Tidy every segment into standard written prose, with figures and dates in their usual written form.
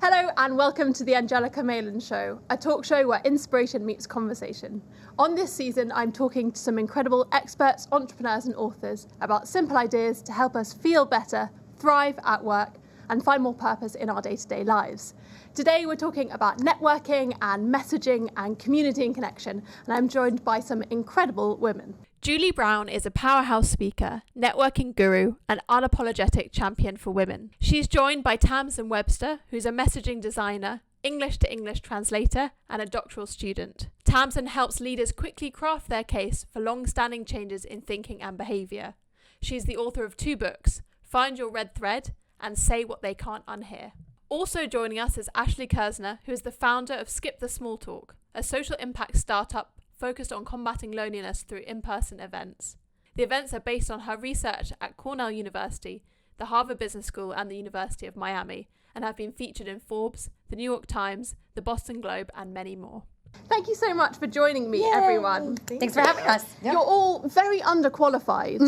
Hello and welcome to the Angelica Malin Show, a talk show where inspiration meets conversation. On this season, I'm talking to some incredible experts, entrepreneurs and authors about simple ideas to help us feel better, thrive at work and find more purpose in our day-to-day lives. Today we're talking about networking and messaging and community and connection, and I'm joined by some incredible women. Julie Brown is a powerhouse speaker, networking guru, and unapologetic champion for women. She's joined by Tamsen Webster, who's a messaging designer, English-to-English translator, and a doctoral student. Tamsen helps leaders quickly craft their case for long-standing changes in thinking and behaviour. She's the author of 2 books, Find Your Red Thread and Say What They Can't Unhear. Also joining us is Ashley Kirsner, who is the founder of Skip the Small Talk, a social impact startup focused on combating loneliness through in-person events. The events are based on her research at Cornell University, the Harvard Business School and the University of Miami, and have been featured in Forbes, the New York Times, the Boston Globe, and many more. Thank you so much for joining me, everyone. Thanks for having us. You're all very underqualified.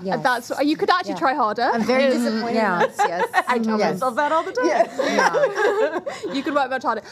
Yes. That's you could actually try harder. I'm very disappointed. Yes. I tell myself that all the time. Yeah. You could work much harder.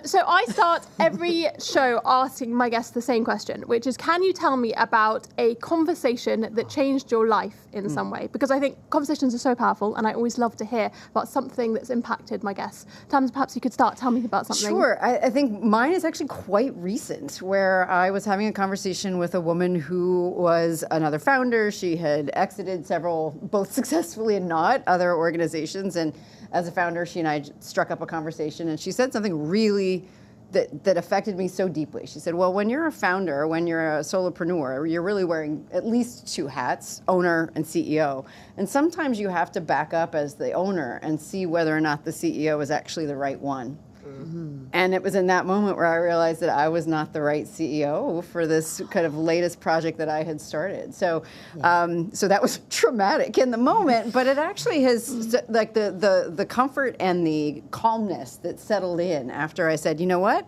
So I start every show asking my guests the same question, which is, can you tell me about a conversation that changed your life in some way? Because I think conversations are so powerful, and I always love to hear about something that's impacted my guests. Tams, perhaps you could start. Tell me about something. Sure. I think mine is actually quite recent, where I was having a conversation with a woman who was another founder. She had exited several, both successfully and not, other organizations. And as a founder, she and I struck up a conversation, and she said something really that affected me so deeply. She said, well, when you're a founder, when you're a solopreneur, you're really wearing at least 2 hats, owner and CEO. And sometimes you have to back up as the owner and see whether or not the CEO is actually the right one. Mm-hmm. And it was in that moment where I realized that I was not the right CEO for this kind of latest project that I had started. So, so that was traumatic in the moment, but it actually has, like the comfort and the calmness that settled in after I said, you know what,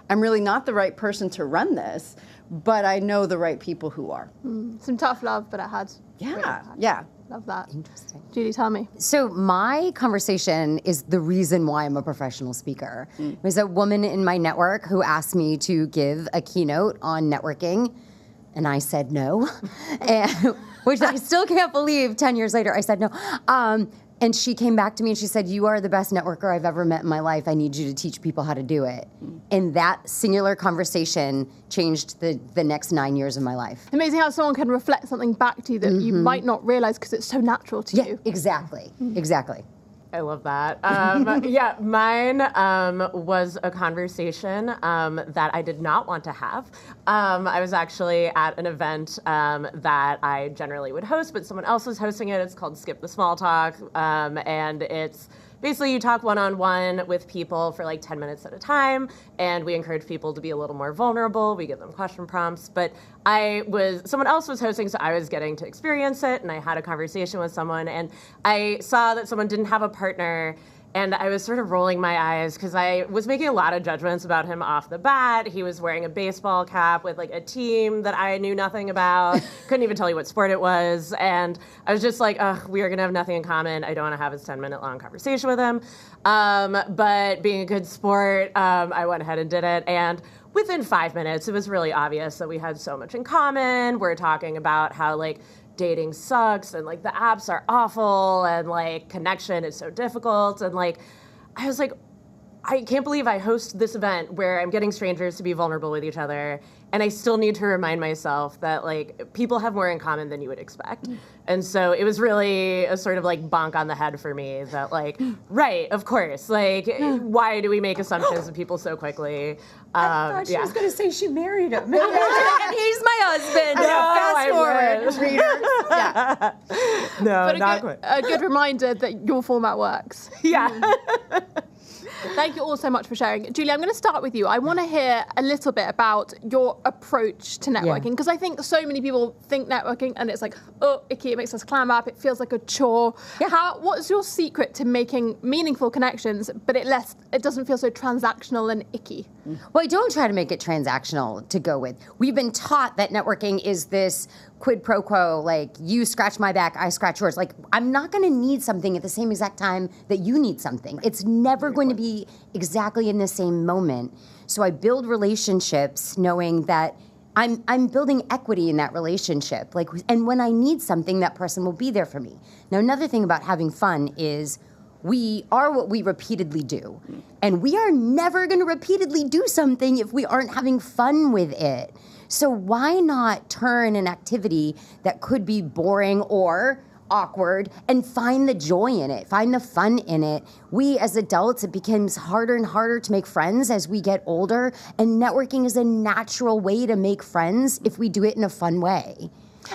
I'm really not the right person to run this, but I know the right people who are. Some tough love, but it had. Yeah. Love that. Interesting. Julie, tell me. So my conversation is the reason why I'm a professional speaker. There's a woman in my network who asked me to give a keynote on networking, and I said no, which I still can't believe 10 years later I said no. And she came back to me and she said, you are the best networker I've ever met in my life. I need you to teach people how to do it. And that singular conversation changed the next 9 years of my life. Amazing how someone can reflect something back to you that you might not realize because it's so natural to you. Exactly. Exactly. I love that. Mine was a conversation that I did not want to have. I was actually at an event that I generally would host, but someone else was hosting it. It's called Skip the Small Talk, and it's basically you talk one-on-one with people for like 10 minutes at a time, and we encourage people to be a little more vulnerable. We give them question prompts, but someone else was hosting, so I was getting to experience it, and I had a conversation with someone, and I saw that someone didn't have a partner, and I was sort of rolling my eyes because I was making a lot of judgments about him off the bat. He was wearing a baseball cap with like a team that I knew nothing about, couldn't even tell you what sport it was. And I was just like, ugh, we are gonna have nothing in common. I don't wanna have this 10-minute long conversation with him. But being a good sport, I went ahead and did it. And within 5 minutes, it was really obvious that we had so much in common. We're talking about how like dating sucks and like the apps are awful and like connection is so difficult, and like I was like, I can't believe I host this event where I'm getting strangers to be vulnerable with each other, and I still need to remind myself that like people have more in common than you would expect. And so it was really a sort of like bonk on the head for me that like, right, of course, like why do we make assumptions of people so quickly? I thought she was going to say she married him. And he's my husband. No, fast forward, readers. Yeah. No, But not quite. a good reminder that your format works. Yeah. Thank you all so much for sharing. Julie, I'm going to start with you. I want to hear a little bit about your approach to networking, because I think so many people think networking and it's like, oh, icky, it makes us clam up, it feels like a chore. Yeah. What's your secret to making meaningful connections, but it doesn't feel so transactional and icky? Well, I don't try to make it transactional to go with. We've been taught that networking is this quid pro quo, like you scratch my back, I scratch yours. Like I'm not going to need something at the same exact time that you need something. It's never going to be exactly in the same moment. So I build relationships knowing that I'm building equity in that relationship. Like, and when I need something, that person will be there for me. Now, another thing about having fun is we are what we repeatedly do. And we are never going to repeatedly do something if we aren't having fun with it. So why not turn an activity that could be boring or awkward and find the joy in it, find the fun in it? We as adults, it becomes harder and harder to make friends as we get older, and networking is a natural way to make friends if we do it in a fun way.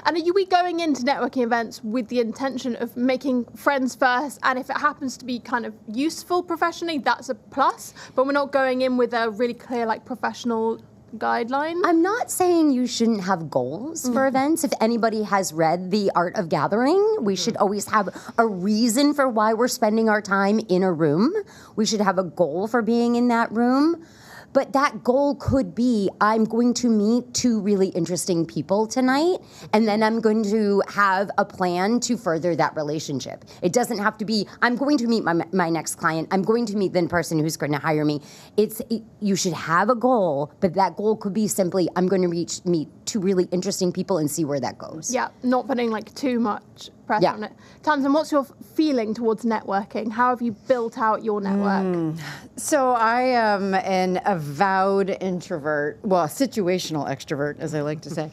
And are we going into networking events with the intention of making friends first, and if it happens to be kind of useful professionally, that's a plus, but we're not going in with a really clear like professional guideline? I'm not saying you shouldn't have goals for events. If anybody has read The Art of Gathering, we should always have a reason for why we're spending our time in a room. We should have a goal for being in that room. But that goal could be, I'm going to meet 2 really interesting people tonight, and then I'm going to have a plan to further that relationship. It doesn't have to be, I'm going to meet my next client, I'm going to meet the person who's going to hire me. You should have a goal, but that goal could be simply, I'm going to meet 2 really interesting people and see where that goes. Yeah, not putting like too much pressure on it. Tamsen, what's your feeling towards networking? How have you built out your network? So I am an avowed introvert, well, situational extrovert, as I like to say.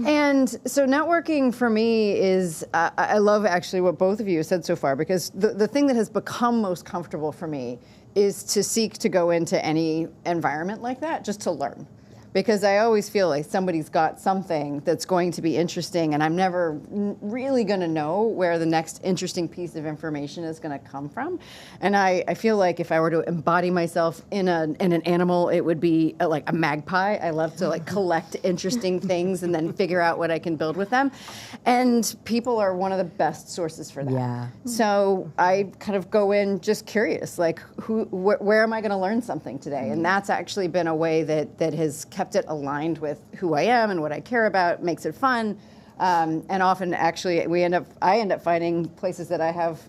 And so networking for me is, I love actually what both of you have said so far, because the thing that has become most comfortable for me is to seek to go into any environment like that just to learn. Because I always feel like somebody's got something that's going to be interesting, and I'm never really going to know where the next interesting piece of information is going to come from. And I feel like if I were to embody myself in an animal, it would be like a magpie. I love to like collect interesting things and then figure out what I can build with them. And people are one of the best sources for that. Yeah. So I kind of go in just curious, like where am I going to learn something today? And that's actually been a way that has kept it aligned with who I am and what I care about, makes it fun, and often actually I end up finding places that I have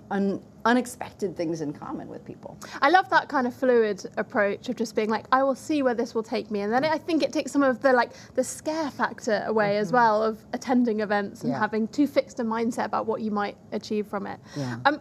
unexpected things in common with people. I love that kind of fluid approach of just being like, I will see where this will take me, and then I think it takes some of the scare factor away as well of attending events and having too fixed a mindset about what you might achieve from it.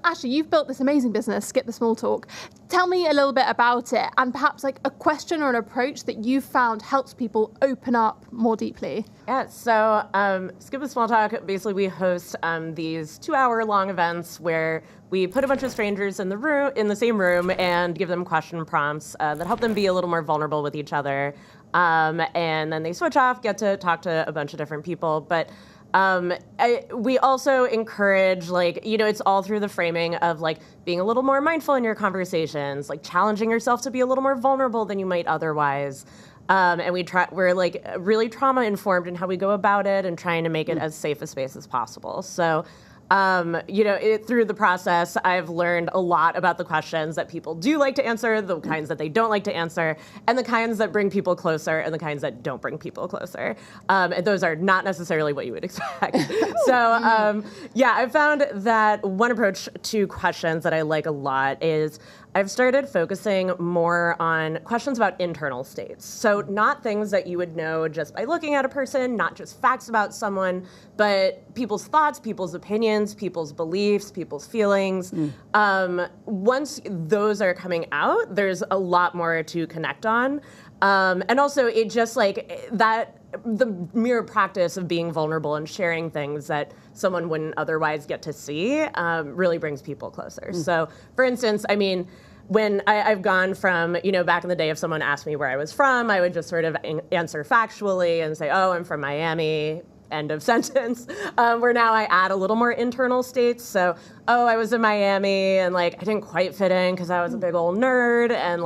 Ashley, you've built this amazing business, Skip the Small Talk. Tell me a little bit about it, and perhaps like a question or an approach that you've found helps people open up more deeply. Yeah, so Skip the Small Talk, basically we host these 2-hour-long events where we put a bunch of strangers in the same room and give them question prompts that help them be a little more vulnerable with each other. And then they switch off, get to talk to a bunch of different people. But we also encourage, it's all through the framing of being a little more mindful in your conversations, challenging yourself to be a little more vulnerable than you might otherwise. And we're really trauma informed in how we go about it and trying to make it as safe a space as possible. So, through the process, I've learned a lot about the questions that people do like to answer, the kinds that they don't like to answer, and the kinds that bring people closer and the kinds that don't bring people closer. And those are not necessarily what you would expect. So, I've found that one approach to questions that I like a lot is I've started focusing more on questions about internal states. So not things that you would know just by looking at a person, not just facts about someone, but people's thoughts, people's opinions, people's beliefs, people's feelings. Once those are coming out, there's a lot more to connect on. And also it just the mere practice of being vulnerable and sharing things that someone wouldn't otherwise get to see really brings people closer. So, for instance, when I've gone from, back in the day, if someone asked me where I was from, I would just sort of answer factually and say, oh, I'm from Miami, end of sentence, where now I add a little more internal states. So, oh, I was in Miami and I didn't quite fit in because I was a big old nerd and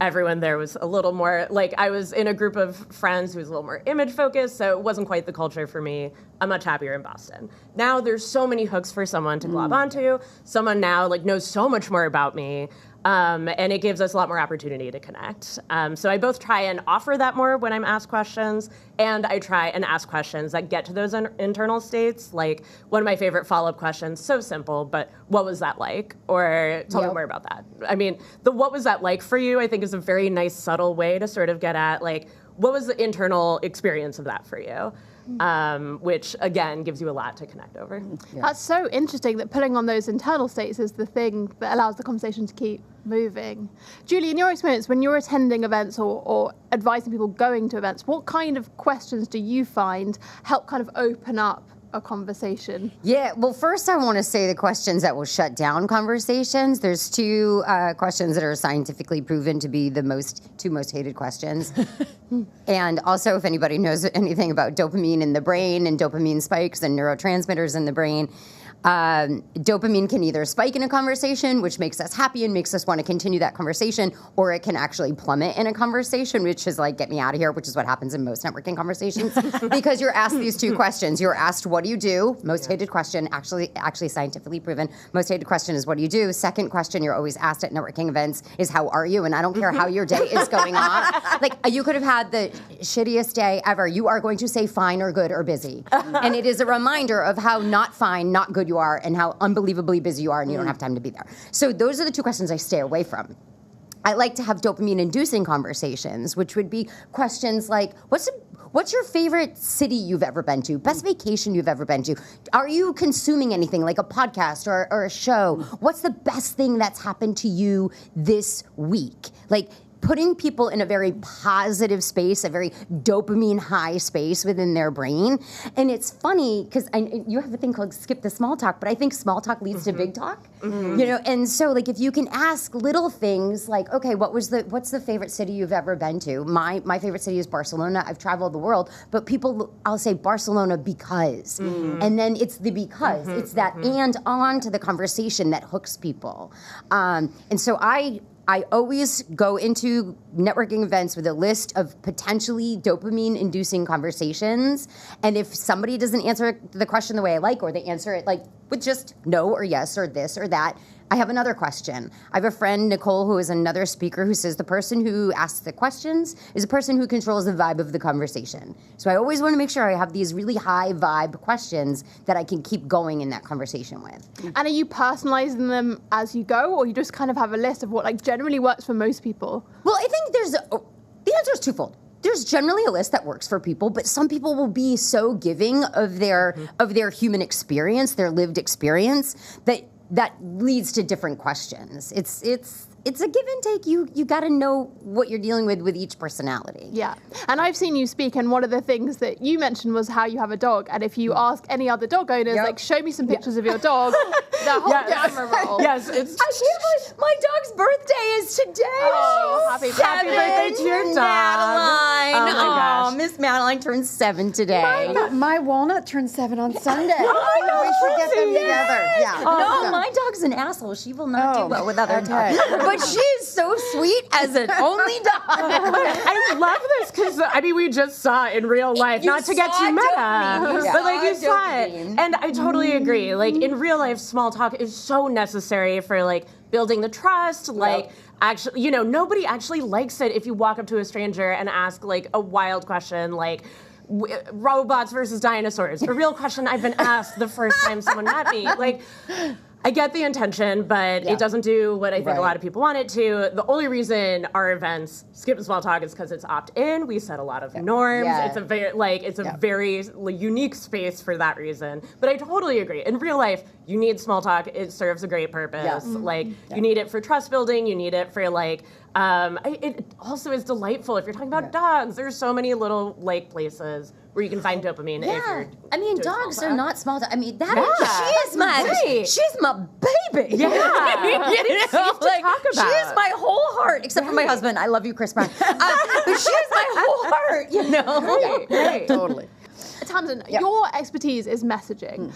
everyone there was a little more, I was in a group of friends who was a little more image focused, so it wasn't quite the culture for me. I'm much happier in Boston. Now there's so many hooks for someone to glob onto. Someone now knows so much more about me. And it gives us a lot more opportunity to connect. So I both try and offer that more when I'm asked questions, and I try and ask questions that get to those internal states. Like one of my favorite follow-up questions, so simple, but what was that like? Or tell me more about that. I mean, the what was that like for you, I think is a very nice, subtle way to sort of get at, like, what was the internal experience of that for you? Which, again, gives you a lot to connect over. Yeah. That's so interesting that pulling on those internal states is the thing that allows the conversation to keep moving. Julie, in your experience, when you're attending events or advising people going to events, what kind of questions do you find help kind of open up a conversation? Yeah, well, first I want to say the questions that will shut down conversations. There's two questions that are scientifically proven to be the two most hated questions. And also, if anybody knows anything about dopamine in the brain and dopamine spikes and neurotransmitters in the brain, dopamine can either spike in a conversation, which makes us happy and makes us want to continue that conversation, or it can actually plummet in a conversation, which is like, get me out of here, which is what happens in most networking conversations. Because you're asked these two questions. You're asked, what do you do? Most hated question, actually scientifically proven. Most hated question is, what do you do? Second question you're always asked at networking events is, how are you? And I don't care how your day is going on. Like, you could have had the shittiest day ever. You are going to say fine or good or busy. And it is a reminder of how not fine, not good you are, and how unbelievably busy you are, and you don't have time to be there. So those are the two questions I stay away from. I like to have dopamine-inducing conversations, which would be questions like, what's your favorite city you've ever been to? Best vacation you've ever been to? Are you consuming anything like a podcast or a show? What's the best thing that's happened to you this week? Like, putting people in a very positive space, a very dopamine high space within their brain. And it's funny, because you have a thing called skip the small talk, but I think small talk leads to big talk. You know, and so like if you can ask little things like, okay, what's the favorite city you've ever been to? My favorite city is Barcelona. I've traveled the world, but I'll say Barcelona because. And then it's the because. It's that and on to the conversation that hooks people. And so I always go into networking events with a list of potentially dopamine-inducing conversations. And if somebody doesn't answer the question the way I like, or they answer it like with just no or yes or this or that, I have another question. I have a friend, Nicole, who is another speaker, who says the person who asks the questions is a person who controls the vibe of the conversation. So I always want to make sure I have these really high vibe questions that I can keep going in that conversation with. And are you personalizing them as you go, or you just kind of have a list of what like generally works for most people? Well, I think the answer is twofold. There's generally a list that works for people, but some people will be so giving of their human experience, their lived experience, that leads to different questions. It's a give and take. You got to know what you're dealing with each personality. Yeah, and I've seen you speak, and one of the things that you mentioned was how you have a dog, and if you ask any other dog owners, like, show me some pictures of your dog, the whole camera roll. Yes, I can't believe my dog's birthday is today. Oh, happy birthday to your dog. Madeline. Oh my gosh. Miss Madeline turned 7 today. My Walnut turned 7 on Sunday. Oh my God, we should get them together. Yeah. No, my dog's an asshole. She will not do well with other dogs. But she is so sweet as an only dog. I love this because, I mean, we just saw it in real life, not to get too meta, but like you saw it. And I totally agree. Like in real life, small talk is so necessary for like building the trust, like actually, you know, nobody actually likes it if you walk up to a stranger and ask like a wild question like, robots versus dinosaurs. A real question I've been asked the first time someone met me. Like, I get the intention, but it doesn't do what I think a lot of people want it to. The only reason our events skip the small talk is because it's opt-in. We set a lot of norms. It's a very unique space for that reason. But I totally agree. In real life, you need small talk. It serves a great purpose. You need it for trust building. You need it for like. It also is delightful if you're talking about dogs. There's so many little like places where you can find dopamine. If you're dogs are not small. I mean, she's my baby. Yeah, it's safe to talk about. She is my whole heart, except for my husband. I love you, Chris Brown. But she is my whole heart. You know, Right. Totally. Tamsen, your expertise is messaging.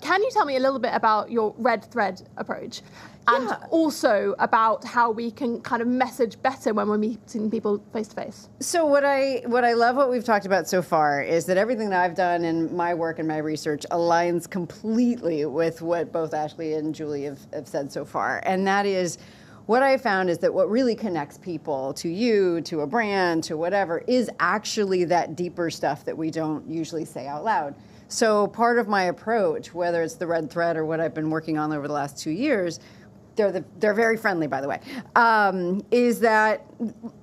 Can you tell me a little bit about your red thread approach? And also about how we can kind of message better when we're meeting people face to face. So what I love what we've talked about so far is that everything that I've done in my work and my research aligns completely with what both Ashley and Julie have said so far. And that is, what I found is that what really connects people to you, to a brand, to whatever, is actually that deeper stuff that we don't usually say out loud. So part of my approach, whether it's the red thread or what I've been working on over the last 2 years, they're very friendly, by the way, is that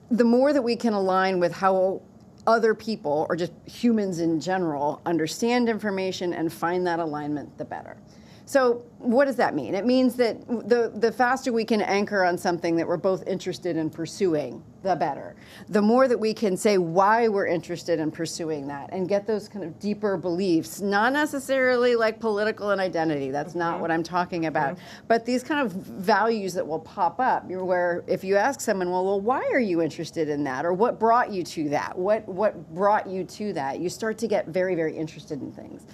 the more that we can align with how other people, or just humans in general, understand information and find that alignment, the better. So what does that mean? It means that the faster we can anchor on something that we're both interested in pursuing, the better. The more that we can say why we're interested in pursuing that and get those kind of deeper beliefs, not necessarily like political and identity, that's not what I'm talking about, but these kind of values that will pop up, where if you ask someone, well, why are you interested in that? Or what brought you to that? What brought you to that? You start to get very, very interested in things.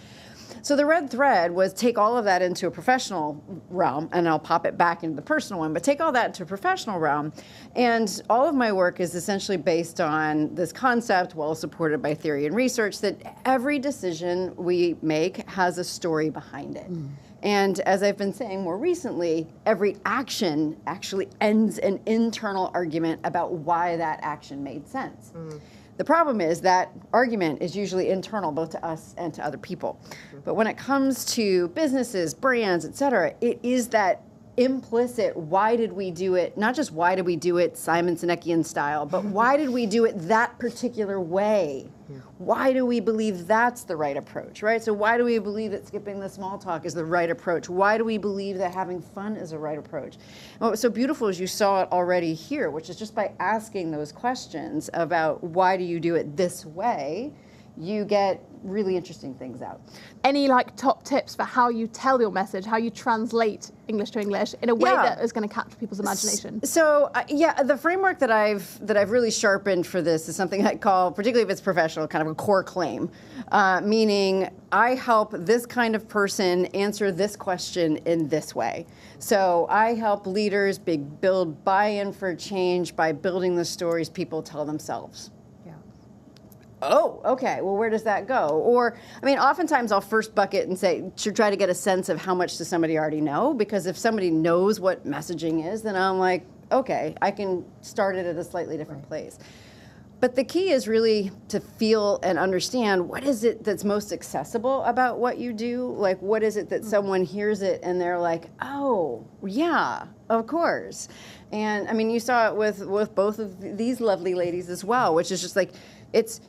So the red thread was take all of that into a professional realm, and I'll pop it back into the personal one, but take all that into a professional realm. And all of my work is essentially based on this concept, well supported by theory and research, that every decision we make has a story behind it. And as I've been saying more recently, every action actually ends an internal argument about why that action made sense. The problem is that argument is usually internal, both to us and to other people. But when it comes to businesses, brands, et cetera, it is that implicit, why did we do it? Not just why did we do it Simon Sinekian style, but why did we do it that particular way? Why do we believe that's the right approach, right? So why do we believe that skipping the small talk is the right approach? Why do we believe that having fun is the right approach? And what was so beautiful is you saw it already here, which is just by asking those questions about why do you do it this way, you get really interesting things out. Any like top tips for how you tell your message, how you translate English to English in a way that is going to capture people's imagination? So the framework that I've really sharpened for this is something I call, particularly if it's professional, kind of a core claim, meaning I help this kind of person answer this question in this way. So I help leaders build buy-in for change by building the stories people tell themselves. Oh, okay, well, where does that go? Or, I mean, oftentimes I'll first bucket and say, to try to get a sense of how much does somebody already know, because if somebody knows what messaging is, then I'm like, okay, I can start it at a slightly different place. But the key is really to feel and understand what is it that's most accessible about what you do? Like, what is it that someone hears it and they're like, oh, yeah, of course. And, I mean, you saw it with both of these lovely ladies as well, which is just like,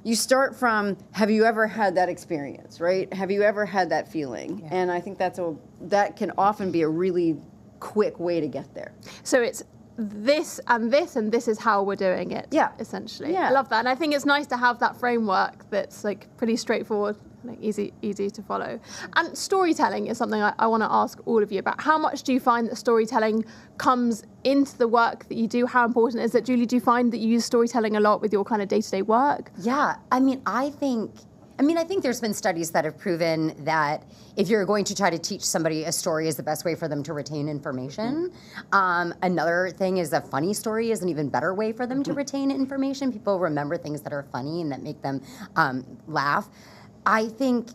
you start from, have you ever had that experience, right? Have you ever had that feeling? Yeah. And I think that can often be a really quick way to get there. So it's this and this, and this is how we're doing it, essentially. Yeah. I love that. And I think it's nice to have that framework that's like pretty straightforward, like easy to follow. And storytelling is something I want to ask all of you about. How much do you find that storytelling comes into the work that you do? How important is it? Julie, do you find that you use storytelling a lot with your kind of day-to-day work? Yeah, I think there's been studies that have proven that if you're going to try to teach somebody a story is the best way for them to retain information. Another thing is a funny story is an even better way for them to retain information. People remember things that are funny and that make them laugh. I think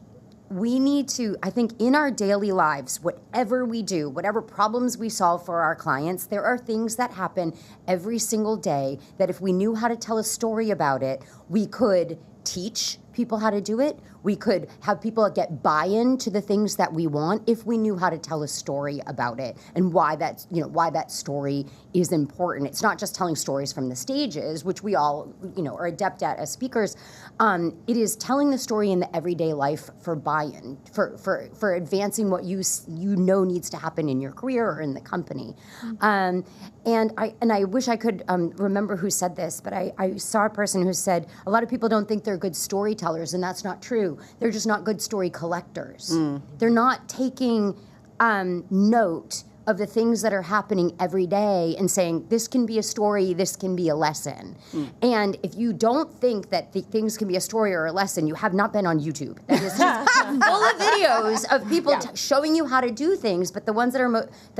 in our daily lives, whatever we do, whatever problems we solve for our clients, there are things that happen every single day that if we knew how to tell a story about it, we could teach people how to do it. We could have people get buy-in to the things that we want if we knew how to tell a story about it and why that story is important. It's not just telling stories from the stages, which we all, are adept at as speakers. It is telling the story in the everyday life for buy-in, for advancing what you know needs to happen in your career or in the company. And I wish I could remember who said this, but I saw a person who said a lot of people don't think they're good storytellers, and that's not true. They're just not good story collectors. They're not taking note of the things that are happening every day and saying, this can be a story, this can be a lesson. And if you don't think that things can be a story or a lesson, you have not been on YouTube. That is just full of videos of people showing you how to do things, but the ones that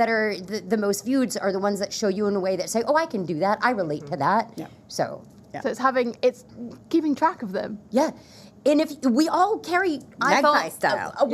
are the most viewed are the ones that show you in a way that say, oh, I can do that, I relate to that. So it's keeping track of them. Yeah. And if we all carry Magpie iPhone style.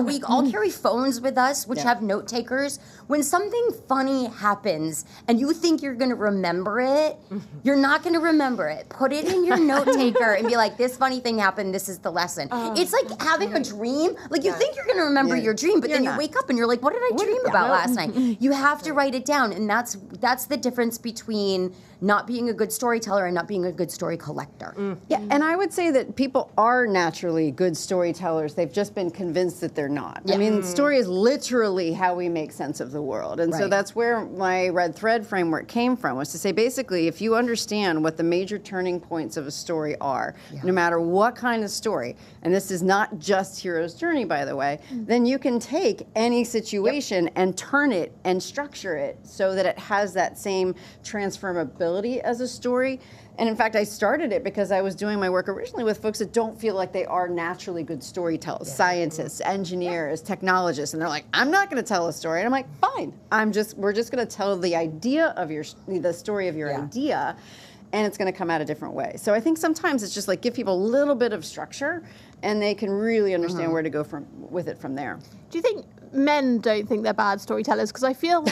we all carry phones with us, which have note takers. When something funny happens and you think you're going to remember it, you're not going to remember it. Put it in your note taker and be like, "This funny thing happened. This is the lesson." It's like having a dream. Like you think you're going to remember your dream, but then you wake up and you're like, "What did I dream about last night?" You have to write it down, and that's the difference between not being a good storyteller and not being a good story collector. Yeah, and I would say that people are naturally good storytellers. They've just been convinced that they're not. I mean, story is literally how we make sense of the world. And so that's where my red thread framework came from, was to say, basically, if you understand what the major turning points of a story are, no matter what kind of story, and this is not just Hero's Journey, by the way, then you can take any situation and turn it and structure it so that it has that same transformability as a story. And in fact, I started it because I was doing my work originally with folks that don't feel like they are naturally good storytellers, scientists, engineers, technologists, and they're like, "I'm not going to tell a story." And I'm like, "Fine, we're just going to tell the idea of the story of your idea, and it's going to come out a different way." So I think sometimes it's just like give people a little bit of structure, and they can really understand where to go with it from there. Do you think men don't think they're bad storytellers? Because I feel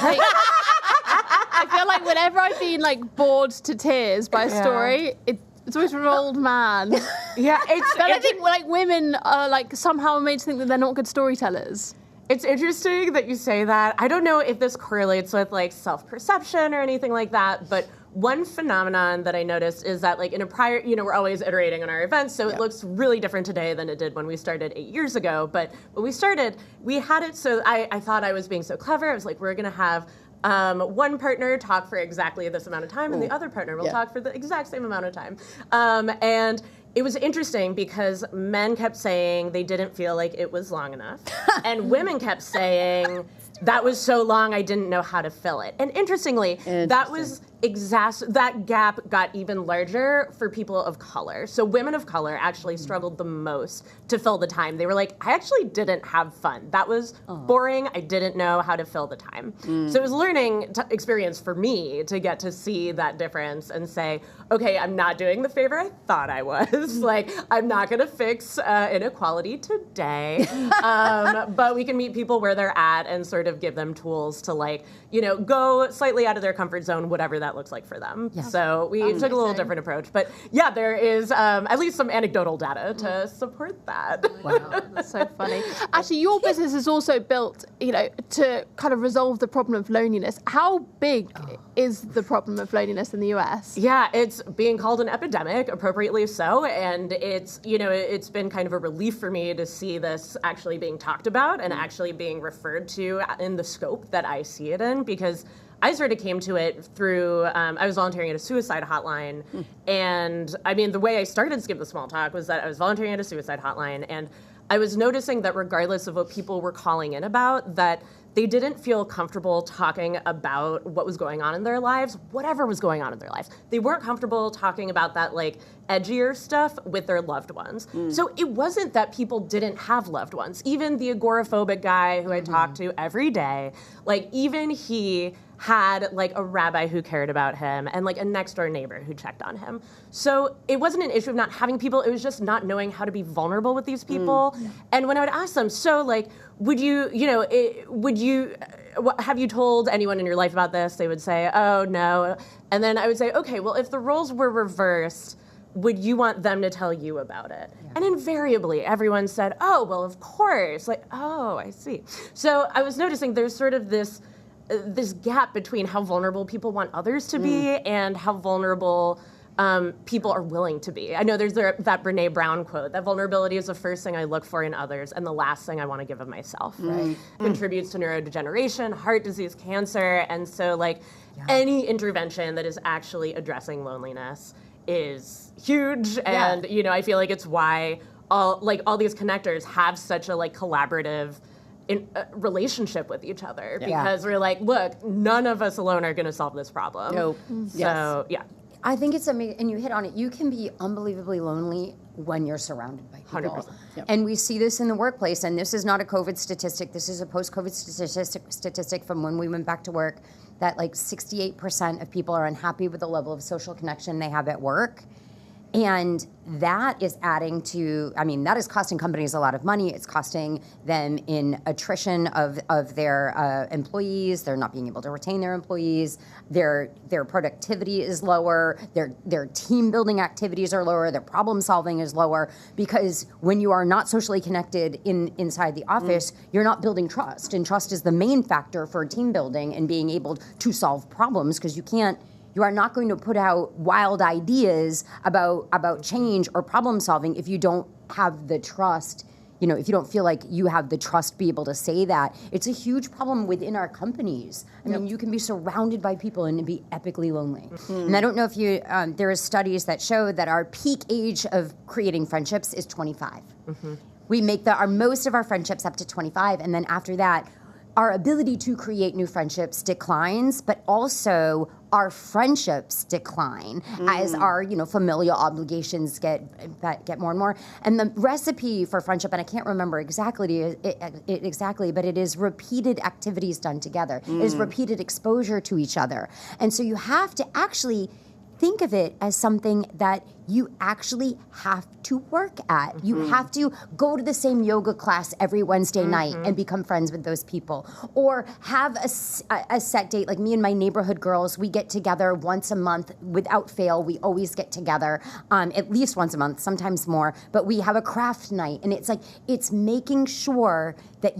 like whenever I've been like bored to tears by a story, it's always from an old man. But I think like women are like somehow made to think that they're not good storytellers. It's interesting that you say that. I don't know if this correlates with like self-perception or anything like that, but one phenomenon that I noticed is that like in a prior, we're always iterating on our events, so it looks really different today than it did when we started 8 years ago. But when we started, we had it so I thought I was being so clever. I was like, we're going to have one partner talk for exactly this amount of time, and the other partner will talk for the exact same amount of time. And it was interesting because men kept saying they didn't feel like it was long enough, and women kept saying that was so long I didn't know how to fill it. And interestingly, that gap got even larger for people of color. So women of color actually struggled the most to fill the time. They were like, I actually didn't have fun. That was boring. I didn't know how to fill the time. So it was a learning experience for me to get to see that difference and say, okay, I'm not doing the favor I thought I was. Like, I'm not going to fix inequality today. But we can meet people where they're at and sort of give them tools to like, go slightly out of their comfort zone, whatever that looks like for them. Yeah. So we took a little different approach. But yeah, there is at least some anecdotal data to support that. Wow, that's so funny. Actually, your business is also built, to kind of resolve the problem of loneliness. How big is the problem of loneliness in the US? Yeah, it's being called an epidemic, appropriately so. And it's, it's been kind of a relief for me to see this actually being talked about and actually being referred to in the scope that I see it in, because I sort of came to it through, I was volunteering at a suicide hotline. And I mean, the way I started Skip the Small Talk was that I was volunteering at a suicide hotline. And I was noticing that regardless of what people were calling in about, that they didn't feel comfortable talking about what was going on in their lives, whatever was going on in their lives. They weren't comfortable talking about that like edgier stuff with their loved ones. So it wasn't that people didn't have loved ones. Even the agoraphobic guy who I talked to every day, like even he had like a rabbi who cared about him and like a next door neighbor who checked on him. So it wasn't an issue of not having people, it was just not knowing how to be vulnerable with these people. And when I would ask them, so like, have you told anyone in your life about this? They would say, oh no. And then I would say, okay, well, if the roles were reversed, would you want them to tell you about it? Yeah. And invariably, everyone said, oh, well, of course. Like, oh, I see. So I was noticing there's sort of this gap between how vulnerable people want others to be and how vulnerable people are willing to be. I know there's that Brene Brown quote, that vulnerability is the first thing I look for in others and the last thing I want to give of myself, right? Contributes to neurodegeneration, heart disease, cancer, and so like any intervention that is actually addressing loneliness is huge, and I feel like it's why all these connectors have such a like collaborative relationship with each other, because we're like, look, none of us alone are going to solve this problem. Nope. So I think it's amazing, and you hit on it. You can be unbelievably lonely when you're surrounded by people. 100%. Yep. And we see this in the workplace, and this is not a COVID statistic. This is a post-COVID statistic from when we went back to work, that like 68% of people are unhappy with the level of social connection they have at work. And that is adding to, that is costing companies a lot of money. It's costing them in attrition of their employees. They're not being able to retain their employees. Their productivity is lower. Their team building activities are lower. Their problem solving is lower, because when you are not socially connected inside the office, you're not building trust. And trust is the main factor for team building and being able to solve problems, because you are not going to put out wild ideas about change or problem solving if you don't have the trust, if you don't feel like you have the trust to be able to say that. It's a huge problem within our companies. You can be surrounded by people and be epically lonely. And I don't know if there are studies that show that our peak age of creating friendships is 25. We make most of our friendships up to 25, and then after that, our ability to create new friendships declines, but also our friendships decline as our familial obligations get more and more. And the recipe for friendship, and I can't remember exactly, but it is repeated activities done together. It is repeated exposure to each other. And so you have to actually think of it as something that you actually have to work at. You have to go to the same yoga class every Wednesday night and become friends with those people. Or have a set date, like me and my neighborhood girls, we get together once a month without fail. We always get together at least once a month, sometimes more, but we have a craft night. And it's making sure that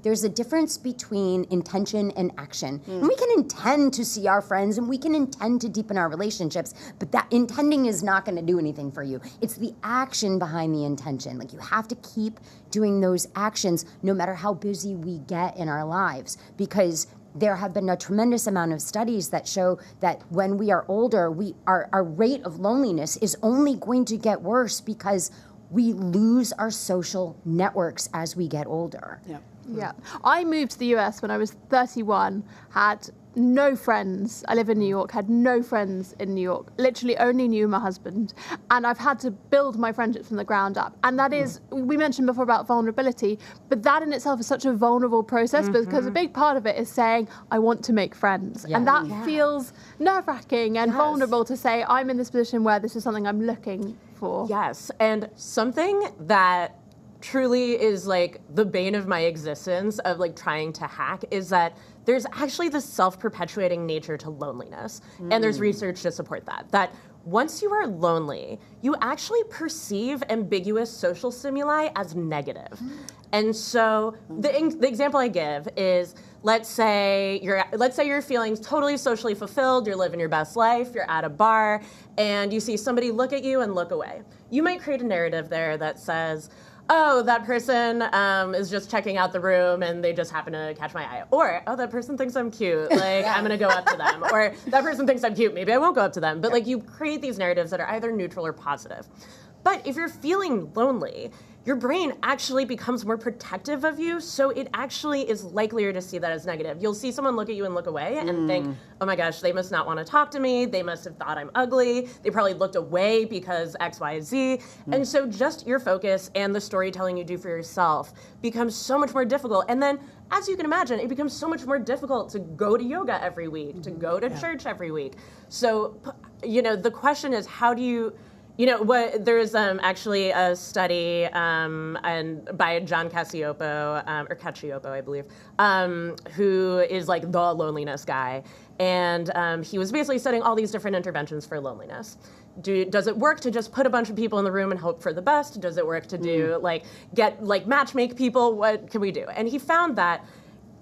there's a difference between intention and action. And we can intend to see our friends and we can intend to deepen our relationships, but that intending is not going to do anything for you. It's the action behind the intention. Like, you have to keep doing those actions no matter how busy we get in our lives, because there have been a tremendous amount of studies that show that when we are older, our rate of loneliness is only going to get worse because we lose our social networks as we get older. Yeah. I moved to the US when I was 31, had no friends. I live in New York, had no friends in New York, literally only knew my husband. And I've had to build my friendships from the ground up. And that is, we mentioned before about vulnerability, but that in itself is such a vulnerable process because a big part of it is saying, I want to make friends. And that feels nerve-wracking and vulnerable to say, I'm in this position where this is something I'm looking for. Yes, and something that truly is like the bane of my existence of like trying to hack is that there's actually this self-perpetuating nature to loneliness. And there's research to support that once you are lonely, you actually perceive ambiguous social stimuli as negative. And so the example I give is, let's say you're feeling totally socially fulfilled, you're living your best life, you're at a bar, and you see somebody look at you and look away. You might create a narrative there that says, oh, that person is just checking out the room and they just happen to catch my eye. Or, oh, that person thinks I'm cute, like I'm gonna go up to them. Or that person thinks I'm cute, maybe I won't go up to them. But like, you create these narratives that are either neutral or positive. But if you're feeling lonely, your brain actually becomes more protective of you, so it actually is likelier to see that as negative. You'll see someone look at you and look away and think, oh my gosh, they must not want to talk to me, they must have thought I'm ugly, they probably looked away because X, Y, Z. And so just your focus and the storytelling you do for yourself becomes so much more difficult. And then, as you can imagine, it becomes so much more difficult to go to yoga every week, to go to church every week. So, the question is, how do you, there's actually a study and by John Cacioppo, or Cacioppo, I believe, who is like the loneliness guy. And he was basically studying all these different interventions for loneliness. Does it work to just put a bunch of people in the room and hope for the best? Does it work to do matchmake people? What can we do? And he found that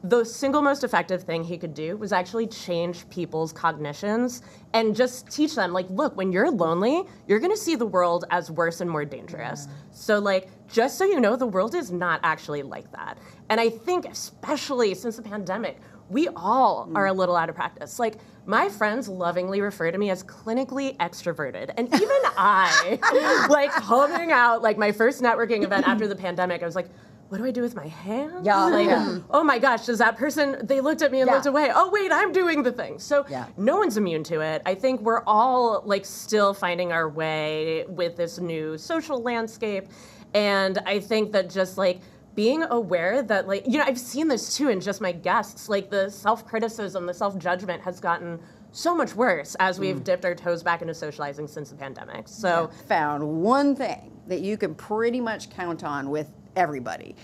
the single most effective thing he could do was actually change people's cognitions and just teach them, like, look, when you're lonely, you're gonna see the world as worse and more dangerous. So like, just so you know, the world is not actually like that. And I think especially since the pandemic, we all are a little out of practice. Like, my friends lovingly refer to me as clinically extroverted. And even I, like, coming out, like my first networking event after the pandemic, I was like, what do I do with my hands? Oh my gosh, does that person, they looked at me and looked away. Oh wait, I'm doing the thing. So no one's immune to it. I think we're all like still finding our way with this new social landscape. And I think that just like being aware that, like, you know, I've seen this too in just my guests, like the self-criticism, the self-judgment has gotten so much worse as we've dipped our toes back into socializing since the pandemic. So found one thing that you can pretty much count on with everybody,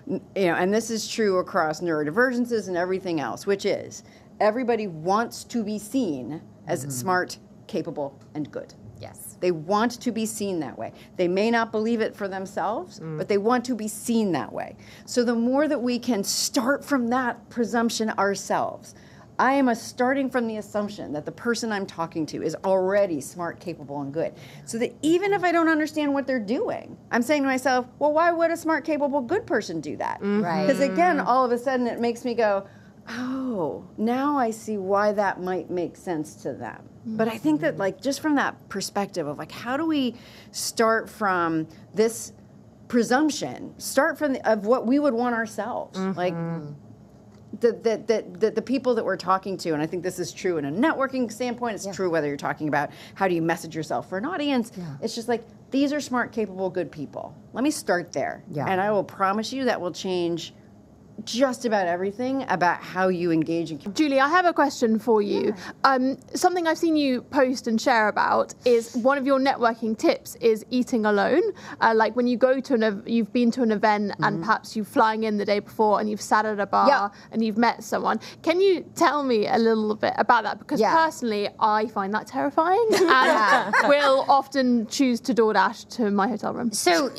you know, and this is true across neurodivergences and everything else, which is everybody wants to be seen as smart, capable, and good. Yes. They want to be seen that way. They may not believe it for themselves, but they want to be seen that way. So the more that we can start from that presumption ourselves, I am starting from the assumption that the person I'm talking to is already smart, capable, and good. So that even if I don't understand what they're doing, I'm saying to myself, well, why would a smart, capable, good person do that? Right. Because again, all of a sudden it makes me go, oh, now I see why that might make sense to them. But I think that, like, just from that perspective of, like, how do we start from this presumption, start from of what we would want ourselves, like the people that we're talking to, and I think this is true in a networking standpoint, it's true whether you're talking about how do you message yourself for an audience, it's just like, these are smart, capable, good people. Let me start there. And I will promise you that will change just about everything about how you engage in community. Julie, I have a question for you. Something I've seen you post and share about is one of your networking tips is eating alone. Like when you go to you've been to an event and perhaps you're flying in the day before and you've sat at a bar and you've met someone. Can you tell me a little bit about that? Because personally, I find that terrifying and will often choose to DoorDash to my hotel room. So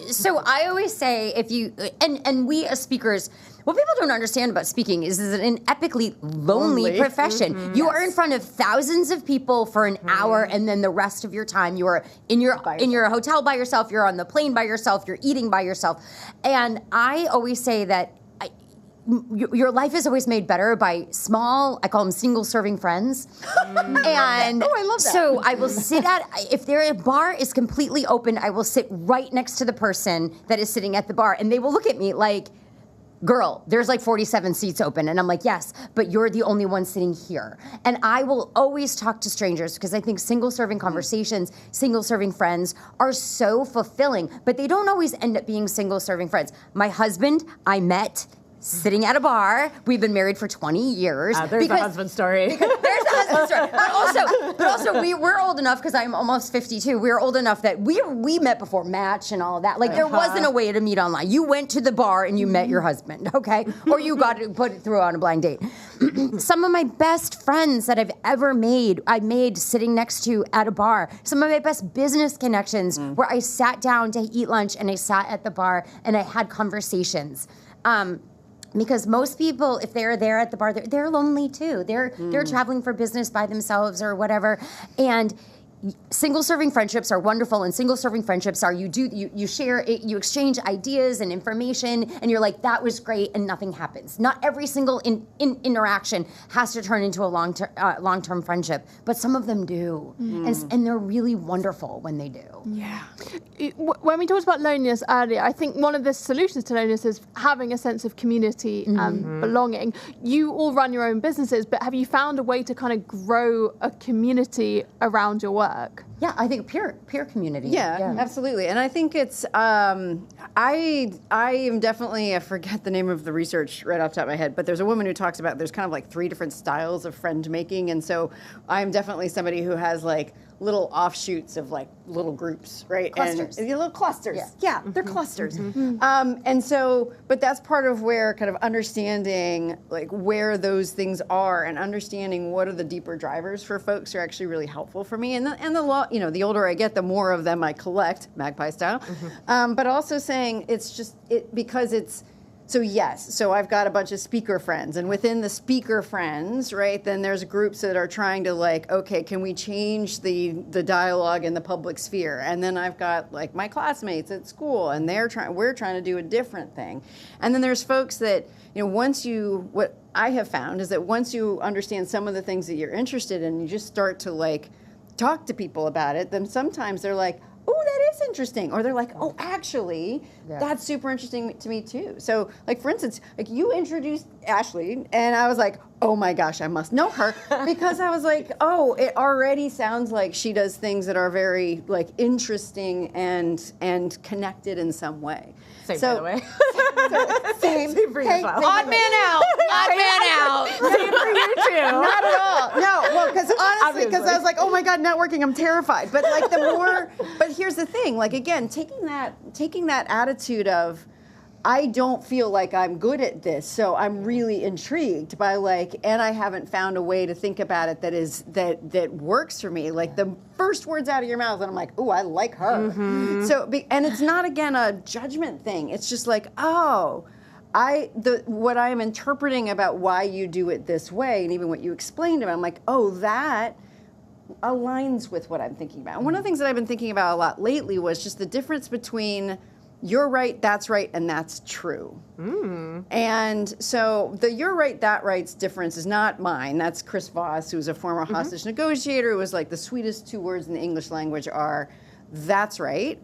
I always say, if you, and we as speakers, what people don't understand about speaking is an epically lonely profession. You are in front of thousands of people for an hour, and then the rest of your time you are in your hotel by yourself, you're on the plane by yourself, you're eating by yourself. And I always say that your life is always made better by small, I call them single-serving friends. And I love that. So I will sit if a bar is completely open, I will sit right next to the person that is sitting at the bar, and they will look at me like, girl, there's like 47 seats open. And I'm like, yes, but you're the only one sitting here. And I will always talk to strangers because I think single-serving conversations, single-serving friends are so fulfilling, but they don't always end up being single-serving friends. My husband, I met sitting at a bar. We've been married for 20 years. There's the husband story. There's the husband story. But also we're old enough, because I'm almost 52, we're old enough that we met before Match and all of that. Like, there wasn't a way to meet online. You went to the bar and you met your husband, okay? Or you got to put it through on a blind date. Some of my best friends that I've ever made, I made sitting next to at a bar. Some of my best business connections where I sat down to eat lunch and I sat at the bar and I had conversations. Because most people, if they're there at the bar, they're lonely too. They're traveling for business by themselves or whatever. And single-serving friendships are wonderful, and single-serving friendships are you share, you exchange ideas and information, and you're like, that was great, and nothing happens. Not every single interaction has to turn into a long-term friendship, but some of them do, and they're really wonderful when they do. Yeah. When we talked about loneliness earlier, I think one of the solutions to loneliness is having a sense of community and belonging. You all run your own businesses, but have you found a way to kind of grow a community around your work? Yeah, I think peer community. Yeah, absolutely. And I think it's, I am definitely, I forget the name of the research right off the top of my head, but there's a woman who talks about there's kind of like 3 different styles of friend making. And so I'm definitely somebody who has like little offshoots of like little groups, right? Clusters. And little clusters. Yeah, they're clusters. And so, but that's part of where kind of understanding like where those things are and understanding what are the deeper drivers for folks are actually really helpful for me. And the older I get, the more of them I collect, magpie style. But also saying because it's, so I've got a bunch of speaker friends, and within the speaker friends, right, then there's groups that are trying to like, okay, can we change the dialogue in the public sphere? And then I've got like my classmates at school, and we're trying to do a different thing. And then there's folks that, what I have found is that once you understand some of the things that you're interested in, you just start to like talk to people about it, then sometimes they're like, oh, that is interesting. Or they're like, oh, actually, that's super interesting to me too. So like, for instance, like you introduced Ashley and I was like, oh my gosh, I must know her because I was like, oh, it already sounds like she does things that are very like interesting and connected in some way. Same, by the way. Same. Same for yourself. Odd man out. Odd man out. Same for you too. Not at all. No, well, because honestly, because I was like, oh my God, networking, I'm terrified. But like but here's the thing, like again, taking that attitude of, I don't feel like I'm good at this, so I'm really intrigued by like, and I haven't found a way to think about it that works for me. Like the first words out of your mouth, and I'm like, oh, I like her. Mm-hmm. So, and it's not again a judgment thing. It's just like, oh, what I'm interpreting about why you do it this way, and even what you explained to me, I'm like, oh, that aligns with what I'm thinking about. And one of the things that I've been thinking about a lot lately was just the difference between you're right, and that's true. And so the you're right, that right's difference is not mine. That's Chris Voss, who's a former hostage negotiator, who was like the sweetest two words in the English language are, that's right.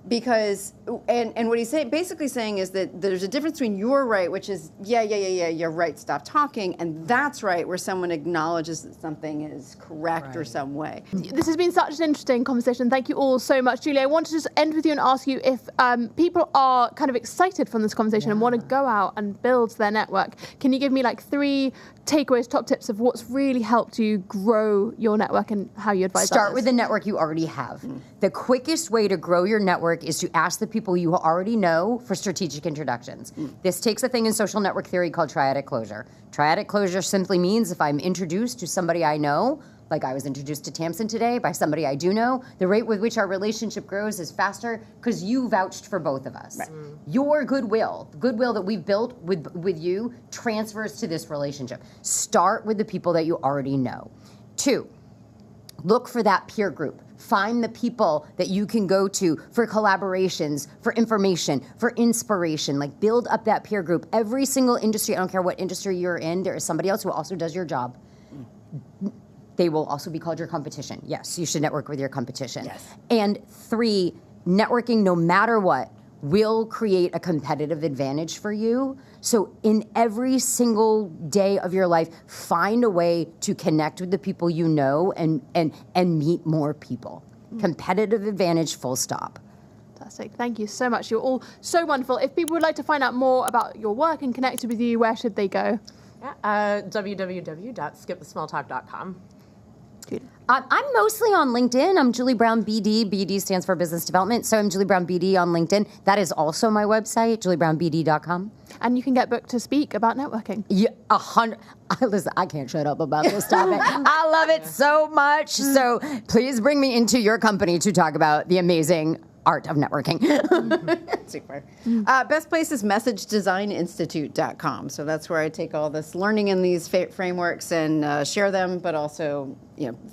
Because, and what he's basically saying is that there's a difference between you're right, which is, yeah, you're right, stop talking, and that's right, where someone acknowledges that something is correct or some way. This has been such an interesting conversation. Thank you all so much. Julie, I want to just end with you and ask you if people are kind of excited from this conversation and want to go out and build their network. Can you give me like 3 takeaways, top tips of what's really helped you grow your network and how you advise Start others? with the network you already have. The quickest way to grow your network is to ask the people you already know for strategic introductions. This takes a thing in social network theory called triadic closure. Triadic closure simply means if I'm introduced to somebody I know, like I was introduced to Tamsen today by somebody I do know, the rate with which our relationship grows is faster because you vouched for both of us. Right. Your goodwill, the goodwill that we've built with you, transfers to this relationship. Start with the people that you already know. 2, look for that peer group. Find the people that you can go to for collaborations, for information, for inspiration. Like build up that peer group. Every single industry, I don't care what industry you're in, there is somebody else who also does your job. They will also be called your competition. Yes, you should network with your competition. Yes. And 3, networking, no matter what, will create a competitive advantage for you. So in every single day of your life, find a way to connect with the people you know and meet more people. Competitive advantage, full stop. Fantastic. Thank you so much. You're all so wonderful. If people would like to find out more about your work and connect with you, where should they go? www.skipthesmalltalk.com. I'm mostly on LinkedIn. I'm Julie Brown BD. BD stands for Business Development. So I'm Julie Brown BD on LinkedIn. That is also my website, juliebrownbd.com. And you can get booked to speak about networking. Yeah, 100. Listen, I can't shut up about this topic. I love it so much. So please bring me into your company to talk about the amazing art of networking. Super. Best place is messagedesigninstitute.com. So that's where I take all this learning in these frameworks and share them, but also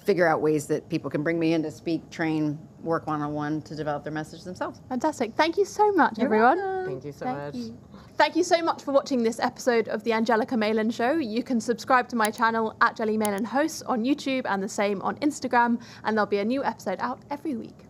figure out ways that people can bring me in to speak, train, work one-on-one to develop their message themselves. Fantastic. Thank you so much, everyone. Thank you so much. Thank you so much for watching this episode of the Angelica Malin Show. You can subscribe to my channel at Jelly Malin Hosts on YouTube and the same on Instagram, and there'll be a new episode out every week.